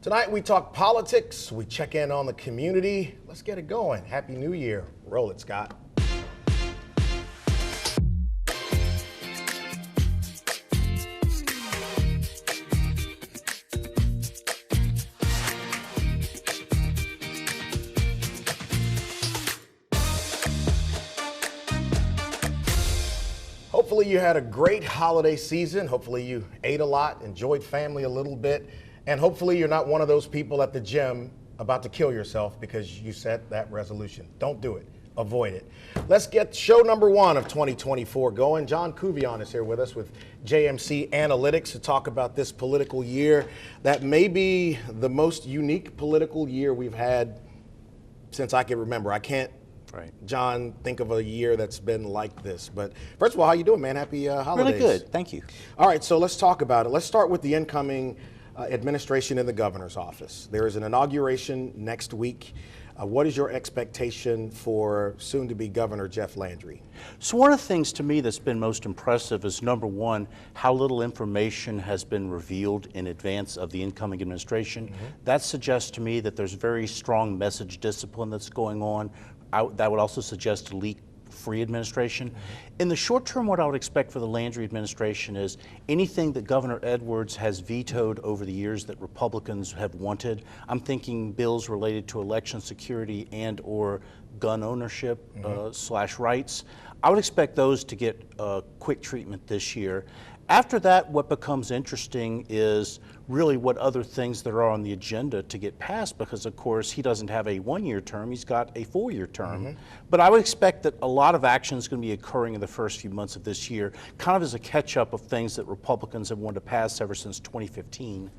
Tonight we talk politics, we check in on the community. Let's get it going. Happy New Year. Roll it, Scott. Hopefully you had a great holiday season. Hopefully you ate a lot, enjoyed family a little bit, and hopefully you're not one of those people at the gym about to kill yourself because you set that resolution. Don't do it. Avoid it. Let's get show number 1 of 2024 going. John Kuvion is here with us with JMC Analytics to talk about this political year that may be the most unique political year we've had since I can remember. I can't, John, think of a year that's been like this. But first of all, how you doing, man? Happy holidays. Really good, thank you. All right, so let's talk about it. Let's start with the incoming administration in the governor's office. There is an inauguration next week. What is your expectation for soon-to-be Governor Jeff Landry? So one of the things to me that's been most impressive is, number one, how little information has been revealed in advance of the incoming administration. That suggests to me that there's very strong message discipline that's going on. That would also suggest a leak-free administration. In the short term, what I would expect for the Landry administration is anything that Governor Edwards has vetoed over the years that Republicans have wanted. I'm thinking bills related to election security and or gun ownership slash rights. I would expect those to get quick treatment this year. After that, what becomes interesting is really what other things there are on the agenda to get passed, because of course he doesn't have a 1-year term, he's got a 4-year term. But I would expect that a lot of action is going to be occurring in the first few months of this year, kind of as a catch-up of things that Republicans have wanted to pass ever since 2015.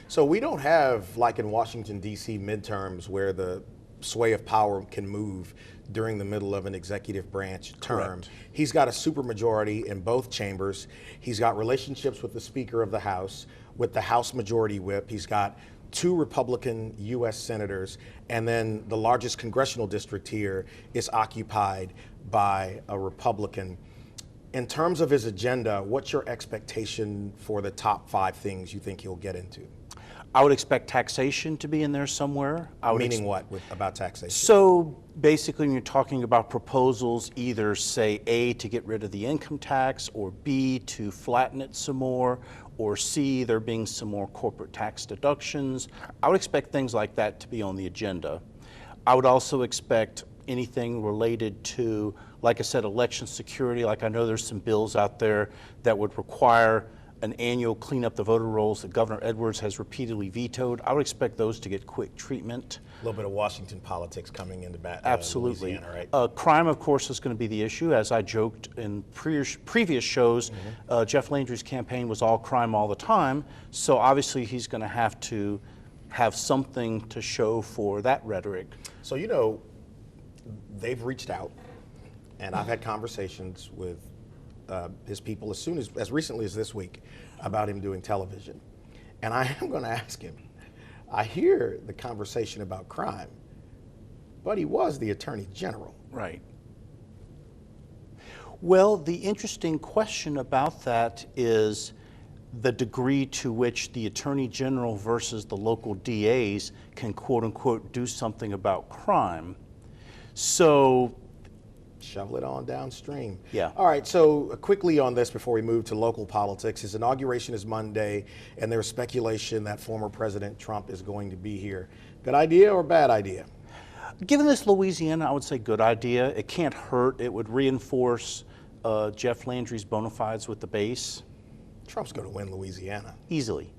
So we don't have, like in Washington, D.C. midterms where the sway of power can move during the middle of an executive branch term. Correct. He's got a supermajority in both chambers. He's got relationships with the Speaker of the House, with the House Majority Whip. He's got 2 Republican U.S. senators, and then the largest congressional district here is occupied by a Republican. In terms of his agenda, what's your expectation for the top 5 things you think he'll get into? I would expect taxation to be in there somewhere. Meaning what about taxation? So basically when you're talking about proposals, either say A, to get rid of the income tax, or B, to flatten it some more, or C, there being some more corporate tax deductions. I would expect things like that to be on the agenda. I would also expect anything related to, like I said, election security. Like I know there's some bills out there that would require an annual clean up the voter rolls that Governor Edwards has repeatedly vetoed. I would expect those to get quick treatment. A little bit of Washington politics coming into Absolutely. Louisiana, right? Crime, of course, is going to be the issue. As I joked in previous shows, Jeff Landry's campaign was all crime all the time. So obviously he's going to have something to show for that rhetoric. So, you know, they've reached out, and I've had conversations with his people as recently as this week about him doing television. And I am going to ask him, I hear the conversation about crime, but he was the Attorney General. Right. Well, the interesting question about that is the degree to which the Attorney General versus the local DAs can quote unquote do something about crime. So shovel it on downstream. Yeah. All right, so quickly on this before we move to local politics. His inauguration is Monday, and there's speculation that former President Trump is going to be here. Good idea or bad idea? Given this Louisiana, I would say good idea. It can't hurt. It would reinforce Jeff Landry's bona fides with the base. Trump's going to win Louisiana. Easily.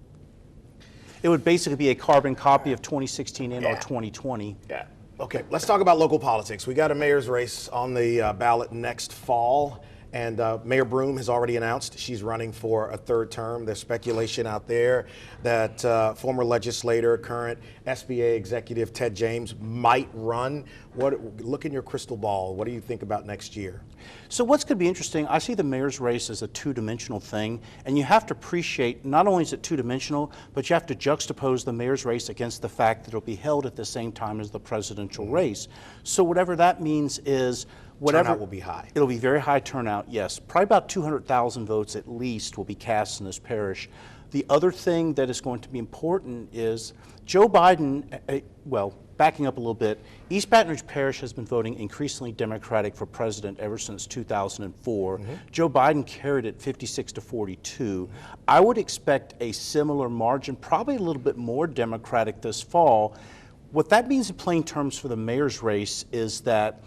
It would basically be a carbon copy of 2016 and or 2020. Yeah. Okay, let's talk about local politics. We got a mayor's race on the ballot next fall, and Mayor Broome has already announced she's running for a 3rd term. There's speculation out there that former legislator, current SBA executive Ted James might run. Look in your crystal ball. What do you think about next year? So what's going to be interesting, I see the mayor's race as a 2-dimensional thing, and you have to appreciate, not only is it 2-dimensional, but you have to juxtapose the mayor's race against the fact that it'll be held at the same time as the presidential race. So whatever that means is, turnout will be high. It'll be very high turnout, yes. Probably about 200,000 votes at least will be cast in this parish. The other thing that is going to be important is Joe Biden, well, backing up a little bit, East Baton Rouge Parish has been voting increasingly Democratic for president ever since 2004. Joe Biden carried it 56 to 42. I would expect a similar margin, probably a little bit more Democratic this fall. What that means in plain terms for the mayor's race is that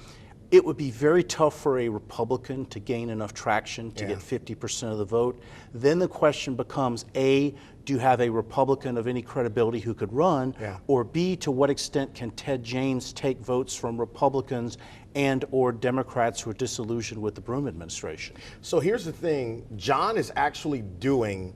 it would be very tough for a Republican to gain enough traction to get 50% of the vote. Then the question becomes, A, do you have a Republican of any credibility who could run? Or B, to what extent can Ted James take votes from Republicans and or Democrats who are disillusioned with the Broome administration? So here's the thing, John is actually doing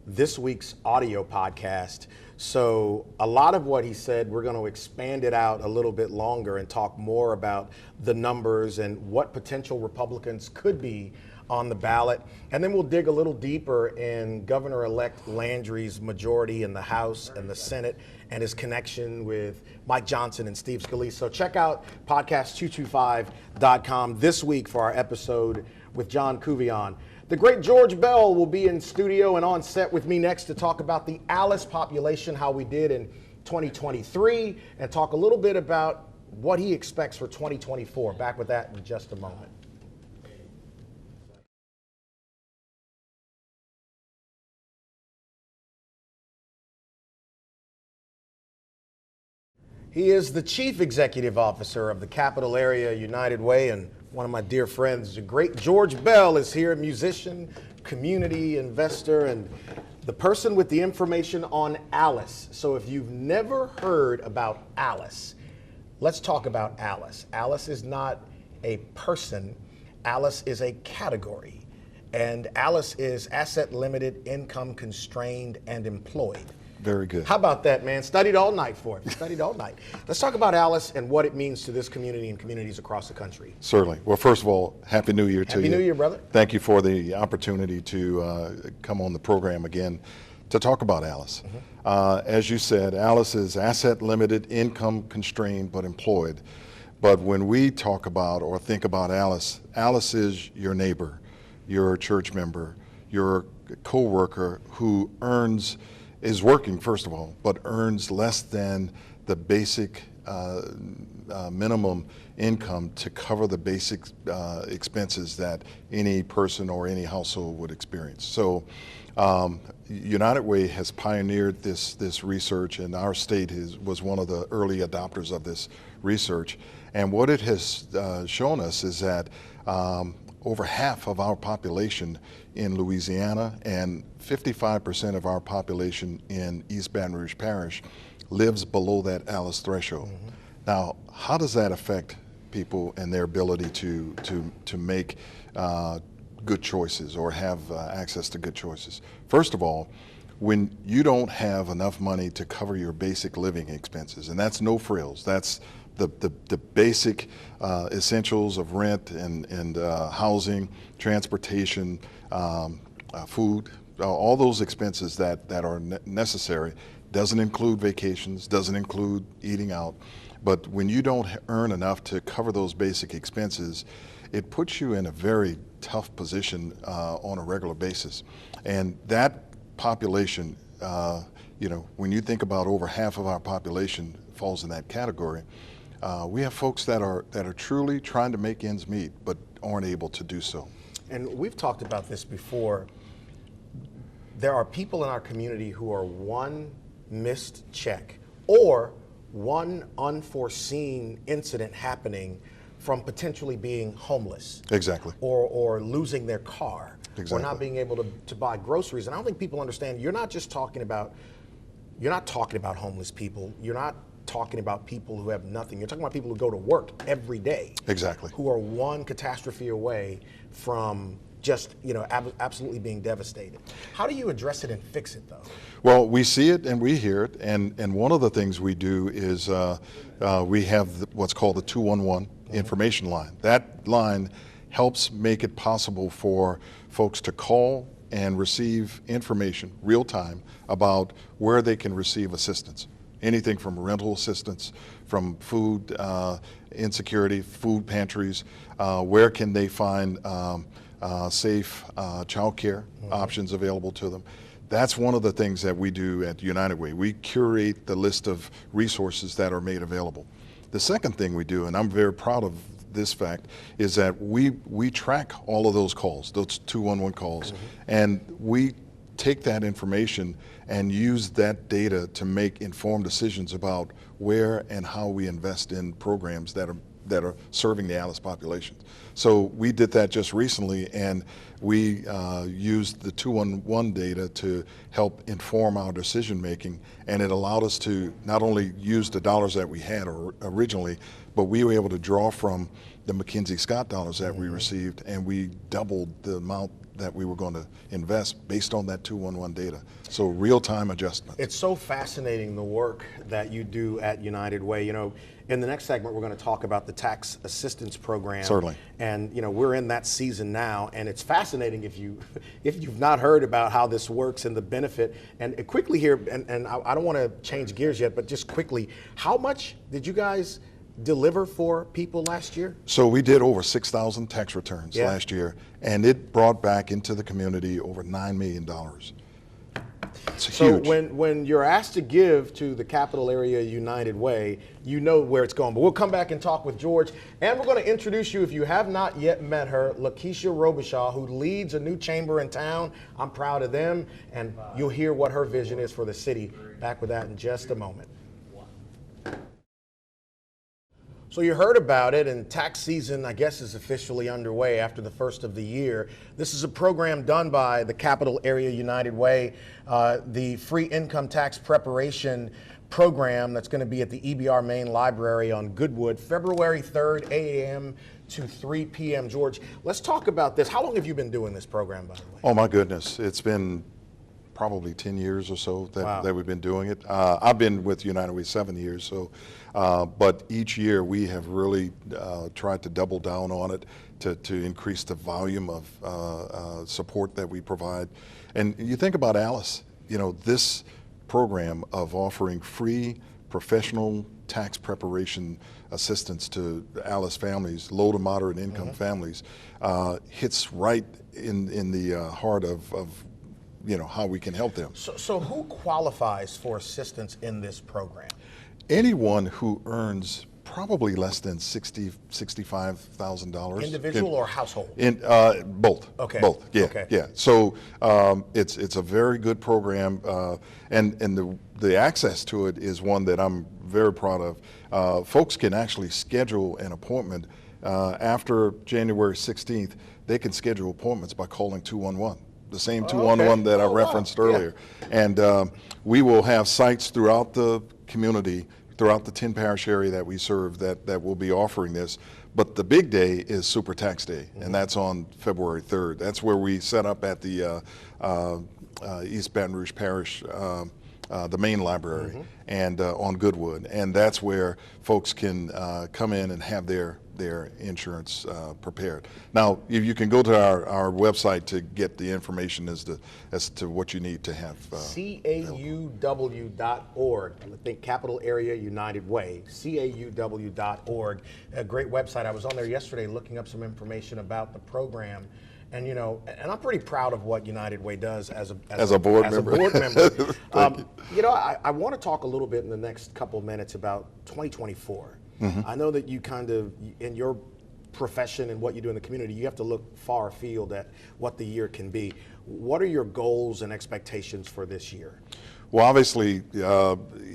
this week's audio podcast. So a lot of what he said, we're going to expand it out a little bit longer and talk more about the numbers and what potential Republicans could be on the ballot. And then we'll dig a little deeper in Governor-elect Landry's majority in the House and the Senate and his connection with Mike Johnson and Steve Scalise. So check out podcast225.com this week for our episode with John Kuvion. The great George Bell will be in studio and on set with me next to talk about the Alice population, how we did in 2023, and talk a little bit about what he expects for 2024. Back with that in just a moment. He is the Chief Executive Officer of the Capital Area United Way, and one of my dear friends, the great George Bell, is here, musician, community investor, and the person with the information on Alice. So if you've never heard about Alice, let's talk about Alice. Alice is not a person. Alice is a category. And Alice is asset limited, income constrained, and employed. Very good. How about that, man? Studied all night for it. Studied all night. Let's talk about Alice and what it means to this community and communities across the country. Certainly. Well, first of all, Happy New Year to you. Happy New Year, brother. Thank you for the opportunity to come on the program again to talk about Alice. As you said, Alice is asset limited, income constrained, but employed. But when we talk about or think about Alice, Alice is your neighbor, your church member, your co-worker who is working, first of all, but earns less than the basic minimum income to cover the basic expenses that any person or any household would experience. So United Way has pioneered this research, and our state was one of the early adopters of this research. And what it has shown us is that over half of our population in Louisiana and 55% of our population in East Baton Rouge Parish lives below that Alice threshold. Now, how does that affect people and their ability to make good choices or have access to good choices? First of all, when you don't have enough money to cover your basic living expenses, and that's no frills, that's the basic essentials of rent and housing, transportation, food, all those expenses that are necessary. Doesn't include vacations, doesn't include eating out. But when you don't earn enough to cover those basic expenses, it puts you in a very tough position on a regular basis. And that population, when you think about over half of our population falls in that category, we have folks that are truly trying to make ends meet, but aren't able to do so. And we've talked about this before. There are people in our community who are one missed check or one unforeseen incident happening from potentially being homeless. Exactly. Or losing their car. Exactly. Or not being able to buy groceries. And I don't think people understand, you're not talking about homeless people. You're not talking about people who have nothing. You're talking about people who go to work every day. Exactly. Who are one catastrophe away from just, absolutely being devastated. How do you address it and fix it, though? Well, we see it and we hear it, and one of the things we do is we have what's called the 211 information line. That line helps make it possible for folks to call and receive information real time about where they can receive assistance. Anything from rental assistance, from food insecurity, food pantries, where can they find safe child care options available to them. That's one of the things that we do at United Way. We curate the list of resources that are made available. The second thing we do, and I'm very proud of this fact, is that we track all of those calls, those 211 calls, and we take that information and use that data to make informed decisions about where and how we invest in programs that are serving the Alice population. So we did that just recently, and we used the 211 data to help inform our decision making, and it allowed us to not only use the dollars that we had originally, but we were able to draw from the McKinsey Scott dollars that we received, and we doubled the amount that we were going to invest based on that 211 data. So real-time adjustment. It's so fascinating, the work that you do at United Way. You know, in the next segment, we're going to talk about the tax assistance program. Certainly. And you know, we're in that season now, and it's fascinating if you've not heard about how this works and the benefit. And quickly here, and I don't want to change gears yet, but just quickly, how much did you guys deliver for people last year? So we did over 6,000 tax returns last year, and it brought back into the community over $9 million. It's huge. So when you're asked to give to the Capital Area United Way, you know where it's going. But we'll come back and talk with George, and we're going to introduce you, if you have not yet met her, Lakeisha Robichaud, who leads a new chamber in town. I'm proud of them, and you'll hear what her vision is for the city. Back with that in just a moment. So you heard about it, and tax season, I guess, is officially underway after the first of the year. This is a program done by the Capital Area United Way, the free income tax preparation program that's going to be at the EBR Main Library on Goodwood, February 3rd, 8 a.m. to 3 p.m. George, let's talk about this. How long have you been doing this program, by the way? Oh my goodness, it's been probably 10 years or so that, Wow. that we've been doing it. I've been with United Way 7 years, so but each year we have really tried to double down on it to increase the volume of support that we provide. And you think about Alice, you know, this program of offering free professional tax preparation assistance to Alice families, low to moderate income families, hits right in the heart of you know, how we can help them. So who qualifies for assistance in this program? Anyone who earns probably less than $65,000. Individual or household? Both. Okay. Both. Yeah. Okay. Yeah. So it's a very good program, and the access to it is one that I'm very proud of. Folks can actually schedule an appointment after January 16th. They can schedule appointments by calling 211. The same 211 that I referenced earlier. And we will have sites throughout the community, throughout the 10 parish area that we serve that will be offering this. But the big day is Super Tax Day, and that's on February 3rd. That's where we set up at the East Baton Rouge Parish, the main library, and on Goodwood. And that's where folks can come in and have their insurance prepared. Now, you can go to our website to get the information as to what you need to have. CAUW.org. I think Capital Area United Way, CAUW.org. A great website. I was on there yesterday looking up some information about the program. And you know, and I'm pretty proud of what United Way does as a board member. You know, I want to talk a little bit in the next couple of minutes about 2024. I know that you kind of, in your profession and what you do in the community, you have to look far afield at what the year can be. What are your goals and expectations for this year? Well, obviously,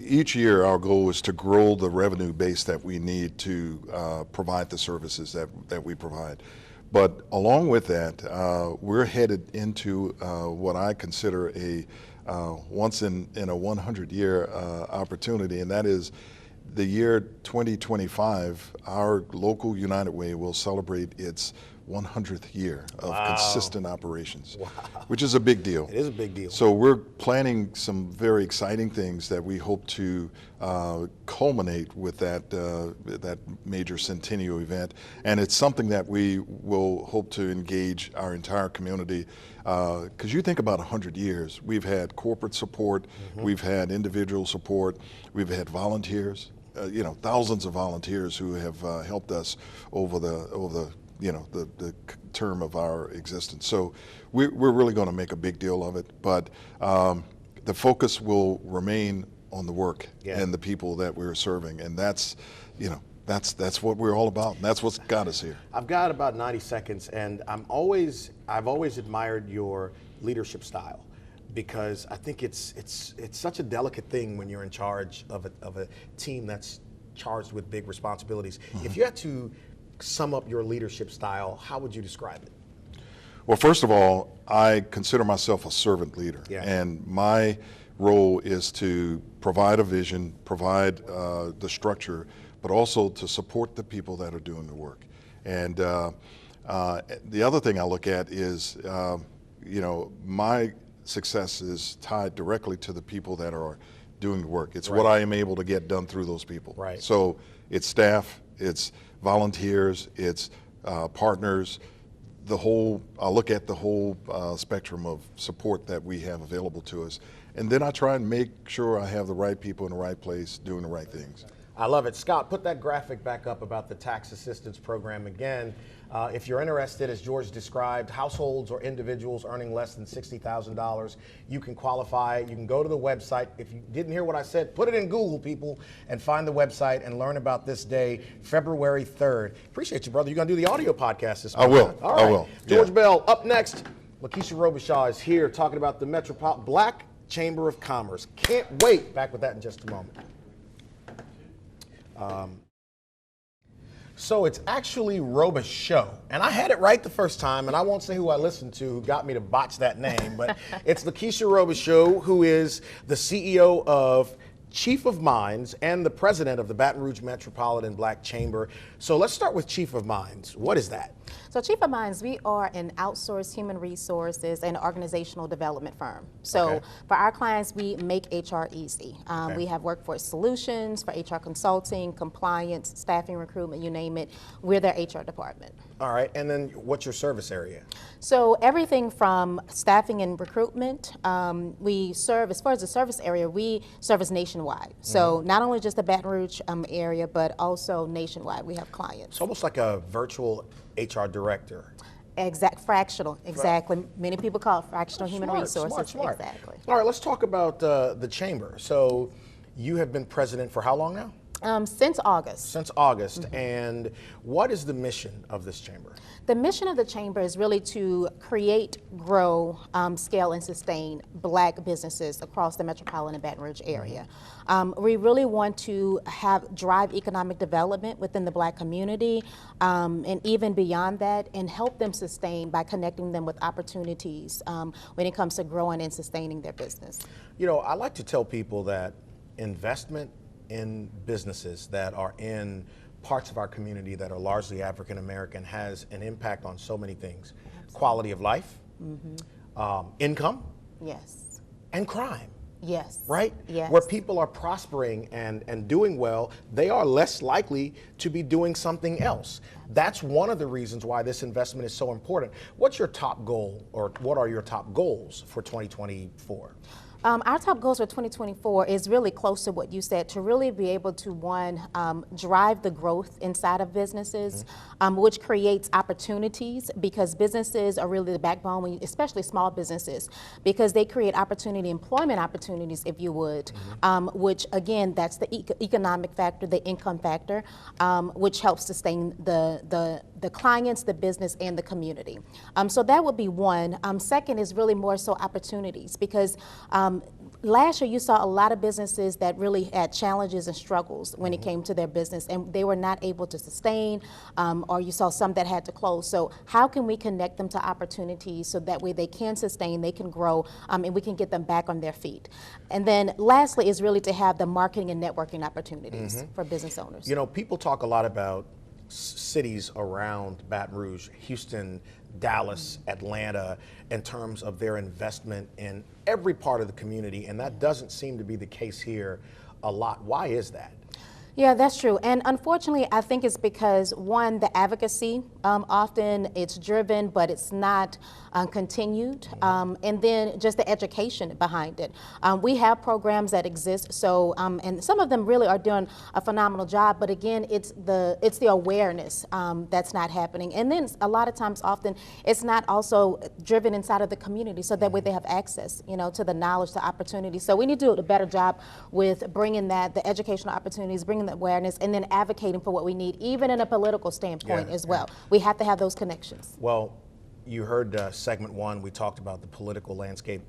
each year our goal is to grow the revenue base that we need to provide the services that we provide. But along with that, we're headed into what I consider a once in a 100-year opportunity, and that is the year 2025. Our local United Way will celebrate its 100th year of consistent operations, which is a big deal. It is a big deal. So we're planning some very exciting things that we hope to culminate with that major centennial event, and it's something that we will hope to engage our entire community. Because you think about 100 years, we've had corporate support, we've had individual support, we've had volunteers. You know, thousands of volunteers who have helped us over the the term of our existence. So we're really going to make a big deal of it, but the focus will remain on the work and the people that we're serving, and that's what we're all about, and that's what's got us here. I've got about 90 seconds, and I've always admired your leadership style, because I think it's such a delicate thing when you're in charge of a team that's charged with big responsibilities. If you had to sum up your leadership style, how would you describe it? Well, first of all, I consider myself a servant leader, and my role is to provide a vision, provide the structure, but also to support the people that are doing the work. And the other thing I look at is, my success is tied directly to the people that are doing the work. It's what I am able to get done through those people. Right. So it's staff, it's volunteers, it's partners. I look at the whole spectrum of support that we have available to us. And then I try and make sure I have the right people in the right place doing the right things. I love it. Scott, put that graphic back up about the tax assistance program again. If you're interested, as George described, households or individuals earning less than $60,000, you can qualify. You can go to the website. If you didn't hear what I said, put it in Google, people, and find the website and learn about this day, February 3rd. Appreciate you, brother. You're going to do the audio podcast this morning. I will. All right. I will. George Bell, up next. Lakeisha Robichaud is here talking about the Black Chamber of Commerce. Can't wait. Back with that in just a moment. So it's actually Robichaud, and I had it right the first time, and I won't say who I listened to who got me to botch that name, but it's Lakeisha Robichaud, who is the CEO of Chief of Minds and the president of the Baton Rouge Metropolitan Black Chamber. So let's start with Chief of Minds. What is that? So Chief of Minds, we are an outsourced human resources and organizational development firm. So for our clients, we make HR easy. We have workforce solutions for HR consulting, compliance, staffing, recruitment, you name it. We're their HR department. All right, and then what's your service area? So everything from staffing and recruitment, we serve, as far as the service area, we service nationwide. So not only just the Baton Rouge area, but also nationwide. We have clients. It's almost like a virtual HR director. Fractional, exactly. Many people call it fractional human resources. Smart. Exactly. All right, let's talk about the chamber. So you have been president for how long now? Since August. Since August. And what is the mission of this chamber? The mission of the chamber is really to create, grow, scale, and sustain Black businesses across the metropolitan Baton Rouge area. We really want to drive economic development within the Black community, and even beyond that, and help them sustain by connecting them with opportunities when it comes to growing and sustaining their business. You know, I like to tell people that investment in businesses that are in parts of our community that are largely African American has an impact on so many things. Absolutely. Quality of life, income, yes, and crime. Yes. Right? Yes. Where people are prospering and doing well, they are less likely to be doing something else. That's one of the reasons why this investment is so important. What's your top goal, or what are your top goals for 2024? Our top goals for 2024 is really close to what you said, to really be able to, one, drive the growth inside of businesses, which creates opportunities, because businesses are really the backbone, especially small businesses, because they create employment opportunities, if you would, which again, that's the economic factor, the income factor, which helps sustain the clients, the business, and the community. So that would be one. Second is really more so opportunities, because last year you saw a lot of businesses that really had challenges and struggles when it came to their business, and they were not able to sustain, or you saw some that had to close. So how can we connect them to opportunities so that way they can sustain, they can grow, and we can get them back on their feet? And then lastly is really to have the marketing and networking opportunities for business owners. You know, people talk a lot about cities around Baton Rouge, Houston, Dallas, Atlanta, in terms of their investment in every part of the community, and that doesn't seem to be the case here a lot. Why is that? Yeah, that's true. And unfortunately, I think it's because, one, the advocacy, often it's driven, but it's not continued. And then just the education behind it. We have programs that exist, so, and some of them really are doing a phenomenal job, but again, it's the awareness that's not happening. And then a lot of times, often, it's not also driven inside of the community, so that way they have access, to the knowledge, to opportunities. So we need to do a better job with bringing the educational opportunities, bringing the awareness, and then advocating for what we need, even in a political standpoint as well. We have to have those connections. Well, you heard segment one, we talked about the political landscape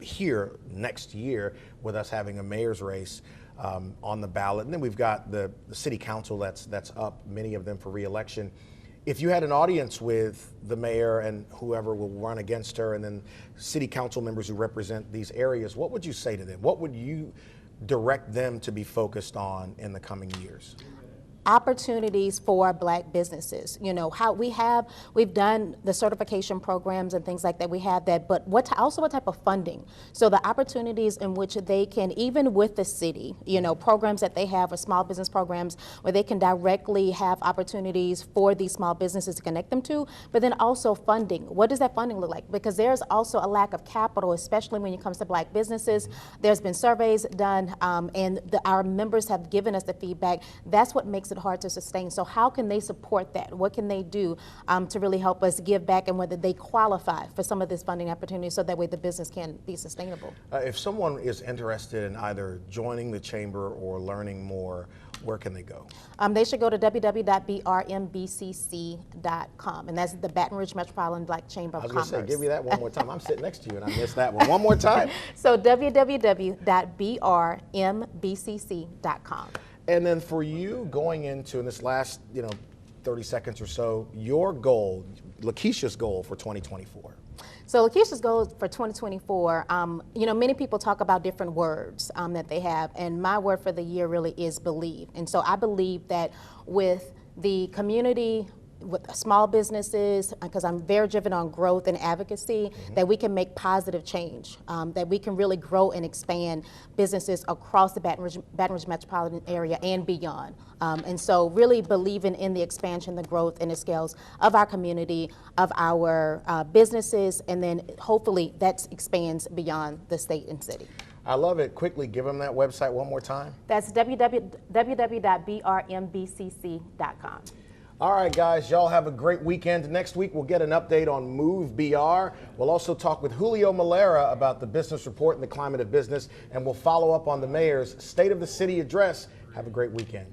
here next year with us having a mayor's race on the ballot. And then we've got the city council that's up, many of them for re-election. If you had an audience with the mayor and whoever will run against her, and then city council members who represent these areas, what would you say to them? What would you direct them to be focused on in the coming years? Opportunities for Black businesses. How we've done the certification programs and things like that. We have that, but what type of funding? So the opportunities in which they can, even with the city, programs that they have, or small business programs where they can directly have opportunities for these small businesses to connect them to, but then also funding. What does that funding look like? Because there's also a lack of capital, especially when it comes to Black businesses. There's been surveys done, and our members have given us the feedback. That's what makes it hard to sustain. So how can they support that? What can they do to really help us give back, and whether they qualify for some of this funding opportunity, so that way the business can be sustainable? If someone is interested in either joining the chamber or learning more, where can they go? They should go to www.brmbcc.com, and that's the Baton Rouge Metropolitan Black Chamber of Commerce. I was going to say, give me that one more time. I'm sitting next to you and I missed that one. One more time. So www.brmbcc.com. And then for you going into, in this last 30 seconds or so, your goal, Lakeisha's goal for 2024. So Lakeisha's goal for 2024, many people talk about different words that they have, and my word for the year really is believe. And so I believe that with the community, with small businesses, because I'm very driven on growth and advocacy, that we can make positive change, that we can really grow and expand businesses across the Baton Rouge metropolitan area and beyond. And so really believing in the expansion, the growth, and the scales of our community, of our businesses, and then hopefully that expands beyond the state and city. I love it. Quickly, give them that website one more time. That's www.brmbcc.com. All right, guys, y'all have a great weekend. Next week, we'll get an update on Move BR. We'll also talk with Julio Malera about the business report and the climate of business, and we'll follow up on the mayor's State of the City address. Have a great weekend.